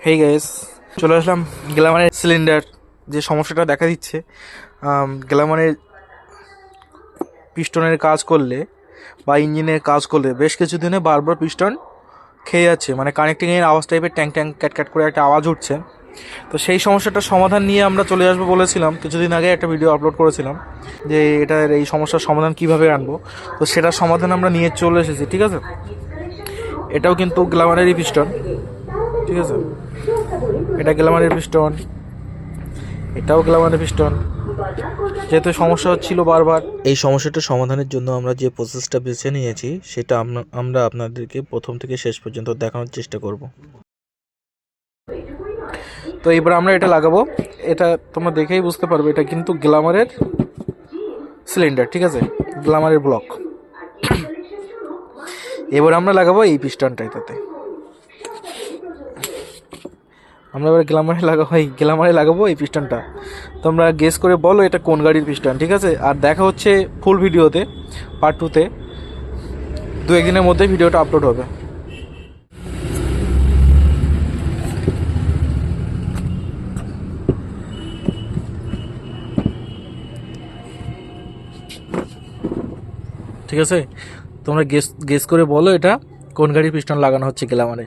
Hey guys, চলে আসলাম গ্ল্যামারের cylinder যে সমস্যাটা দেখা দিচ্ছে। গ্ল্যামারের পিস্টনের কাজ করলে বা ইঞ্জিনের কাজ করলে বেশ কিছু দিনে বারবার পিস্টন খেয়ে যাচ্ছে, মানে কানেক্টিংয়ের আওয়াজ টাইপের ট্যাং ট্যাং ক্যাট ক্যাট করে একটা আওয়াজ উঠছে। তো সেই সমস্যাটার সমাধান নিয়ে আমরা চলে আসবো বলেছিলাম, কিছুদিন আগে একটা ভিডিও আপলোড করেছিলাম যে এটার এই সমস্যার সমাধান কিভাবে আনবো। তো সেটার সমাধান আমরা নিয়ে চলে এসেছি, ঠিক আছে। এটাও কিন্তু গ্ল্যামারেরই পিস্টন, ঠিক আছে। এটা গ্ল্যামারের পিস্টন, এটাও গ্ল্যামারের পিস্টন। যেহেতু সমস্যা হচ্ছিল বারবার, এই সমস্যাটা সমাধানের জন্য আমরা যে প্রসেসটা বেছে নিয়েছি সেটা আমরা আপনাদেরকে প্রথম থেকে শেষ পর্যন্ত দেখানোর চেষ্টা করব। তো এবার আমরা এটা লাগাবো, এটা তোমরা দেখেই বুঝতে পারবে এটা কিন্তু গ্ল্যামারের সিলিন্ডার, ঠিক আছে, গ্ল্যামারের ব্লক। এবার আমরা লাগাবো এই পিস্টনটাই, তাতে আমরা এবার গ্ল্যামারে লাগাবো এই পিস্টনটা। তোমরা গেস করে বলো এটা কোন গাড়ির পিস্টন, ঠিক আছে। আর দেখা হচ্ছে ফুল ভিডিওতে, পার্ট 2-তে। 2-1 দিনের মধ্যে ভিডিওটা আপলোড হবে। ঠিক আছে, তোমরা গেস করে বলো এটা কোন গাড়ির পিস্টন লাগানো হচ্ছে গ্ল্যামারে।